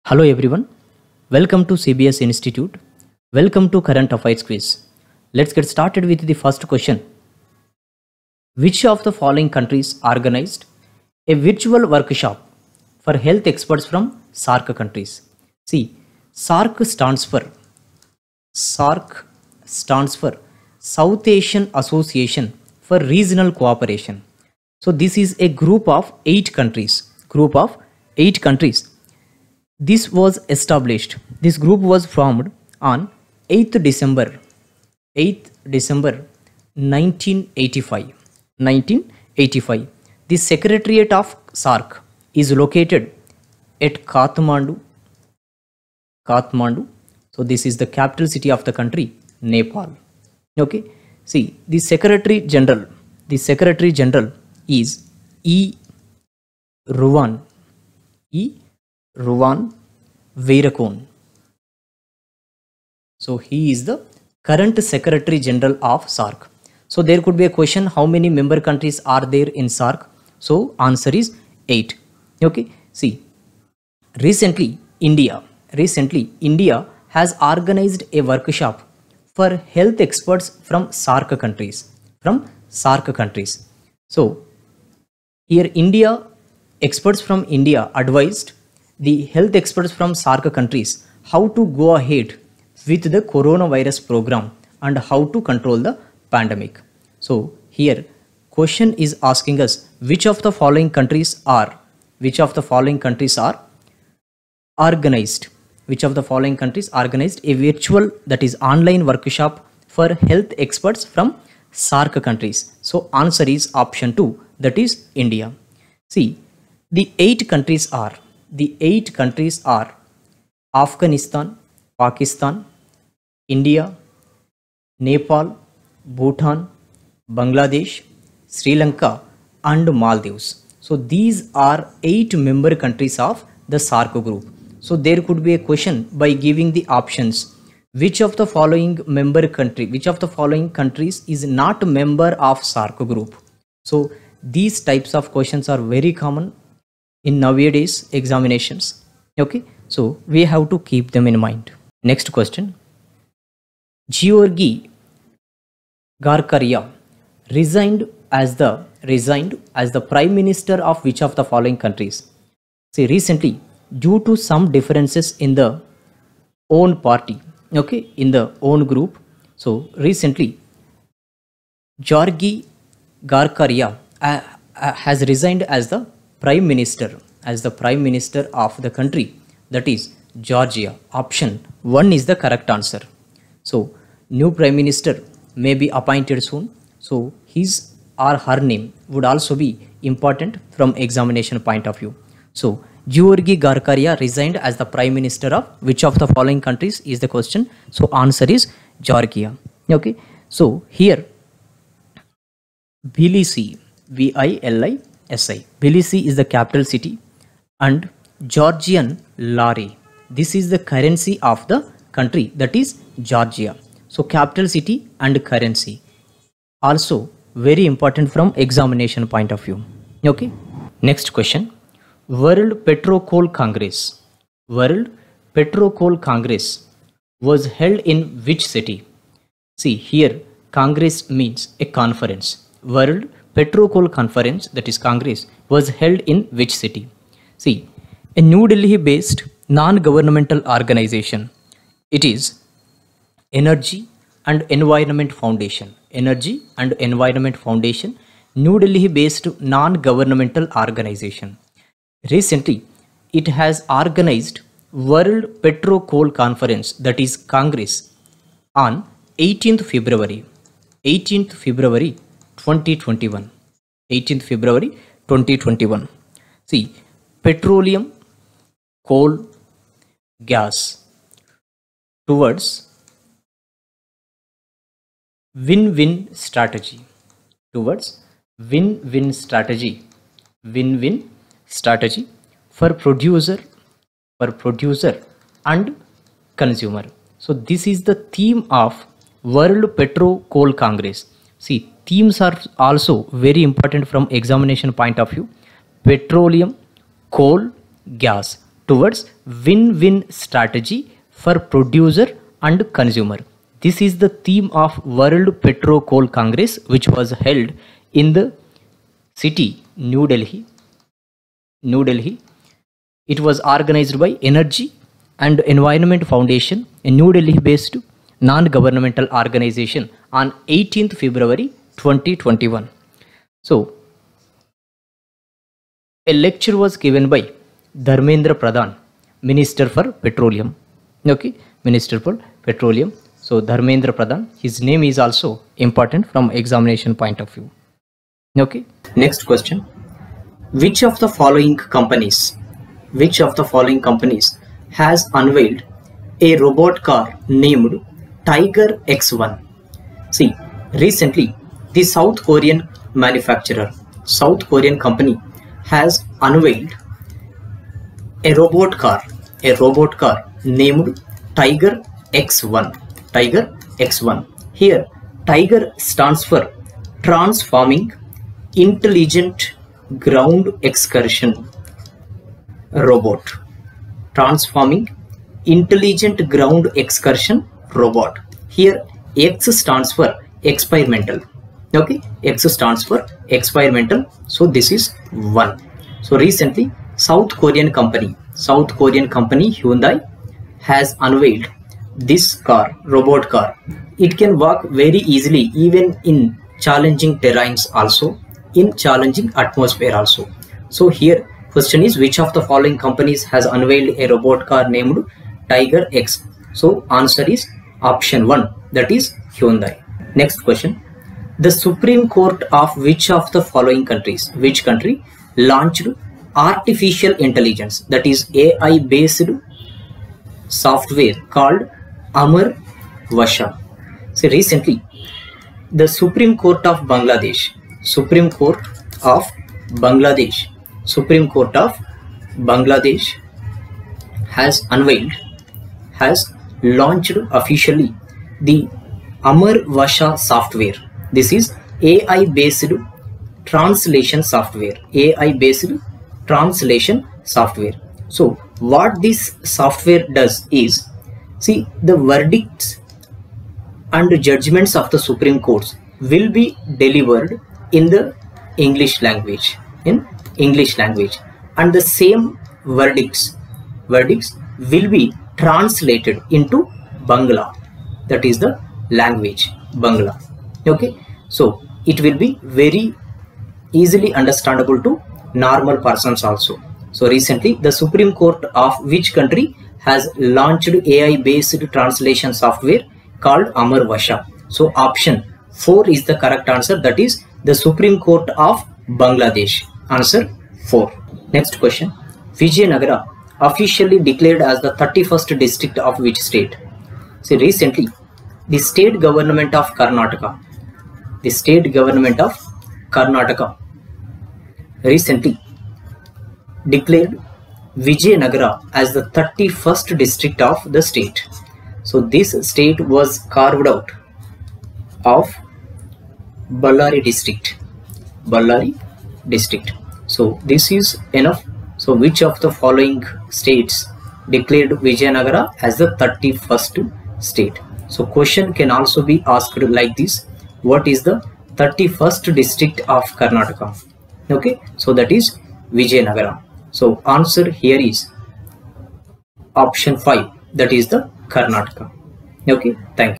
Hello everyone, welcome to CBS Institute. Welcome to Current Affairs Quiz. Let's get started with the first question. Which of the following countries organized a virtual workshop for health experts from SAARC countries? See, SAARC stands for South Asian Association for Regional Cooperation. So this is a group of 8 countries. This was established. This group was formed on 8th December 1985. The Secretariat of SAARC is located at Kathmandu. So this is the capital city of the country, Nepal. Okay. See, the Secretary General is E. Ruwan Veerakon. So he is the current Secretary General of SAARC. So there could be a question, how many member countries are there in SAARC? So answer is 8. Okay. See, recently India has organized a workshop for health experts from SAARC countries. So here experts from India advised the health experts from SAARC countries how to go ahead with the coronavirus program and how to control the pandemic. So here question is asking us which of the following countries are organized a virtual, that is online workshop for health experts from SAARC countries. So answer is option 2, that is India. See, the 8 countries are Afghanistan, Pakistan, India, Nepal, Bhutan, Bangladesh, Sri Lanka and Maldives. So these are 8 member countries of the SAARC group. So there could be a question by giving the options. Which of the following countries is not a member of SAARC group? So these types of questions are very common in nowadays examinations. Okay, so we have to keep them in mind. Next question. Georgi Garkaria resigned as the Prime Minister of which of the following countries? See, recently, due to some differences in the own party, okay, in the own group, so recently Georgi Garkaria has resigned as the Prime Minister of the country, that is Georgia. Option 1 is the correct answer. So new Prime Minister may be appointed soon. So his or her name would also be important from examination point of view. So Georgi Garkaria resigned as the Prime Minister of which of the following countries is the question. So answer is Georgia. Okay. So here Tbilisi, Vilisi, Tbilisi is the capital city, and Georgian lari, this is the currency of the country, that is Georgia. So capital city and currency also very important from examination point of view. Okay. Next question. World Petrocoal Congress was held in which city? See, here Congress means a conference. World Petrocoal Conference, that is Congress, was held in which city? See, a New Delhi based non-governmental organization. It is Energy and Environment Foundation, New Delhi based non-governmental organization. Recently, it has organized World Petrocoal Conference, that is Congress, on 18th February 2021. See, petroleum, coal, gas towards win-win strategy. Win-win strategy for producer and consumer. So this is the theme of World Petrocoal Congress. See, themes are also very important from examination point of view. Petroleum, coal, gas. towards win-win strategy for producer and consumer. This is the theme of World Petro Coal Congress, which was held in the city New Delhi. It was organized by Energy and Environment Foundation, a New Delhi based non-governmental organization, on 18th February 2021. So a lecture was given by Dharmendra Pradhan, Minister for Petroleum. Okay, Minister for Petroleum. So Dharmendra Pradhan, his name is also important from examination point of view. Okay, next question. Which of the following companies has unveiled a robot car named Tiger X1? See, recently the South Korean company has unveiled a robot car named Tiger X1. Here Tiger stands for Transforming Intelligent Ground Excursion Robot. Transforming Intelligent Ground Excursion Robot. Here X stands for experimental. Okay, X stands for experimental. So this is 1. So recently South Korean company Hyundai has unveiled this robot car. It can walk very easily even in challenging terrains, also in challenging atmosphere also. So here question is, which of the following companies has unveiled a robot car named Tiger X? So answer is option 1, that is Hyundai. Next question. The Supreme Court of which of the following countries, launched artificial intelligence, that is AI based software called Amar Vasha? So recently the Supreme Court of Bangladesh has launched officially the Amar Vasha software. This is AI based translation software. So what this software does is, see, the verdicts and judgments of the Supreme Courts will be delivered in the English language, and the same verdicts will be translated into Bangla, that is the language Bangla. Okay, so it will be very easily understandable to normal persons also. So recently the Supreme Court of which country has launched AI based translation software called Amar Vasha? So option 4 is the correct answer, that is the Supreme Court of Bangladesh. Answer 4. Next question. Vijayanagara officially declared as the 31st district of which state? See, recently the state government of Karnataka recently declared Vijayanagara as the 31st district of the state. So this state was carved out of Ballari district. So this is enough. So which of the following states declared Vijayanagara as the 31st state? So question can also be asked like this: what is the 31st district of Karnataka? Okay, so that is Vijayanagara. So answer here is option 5, that is the Karnataka. Okay, thank you.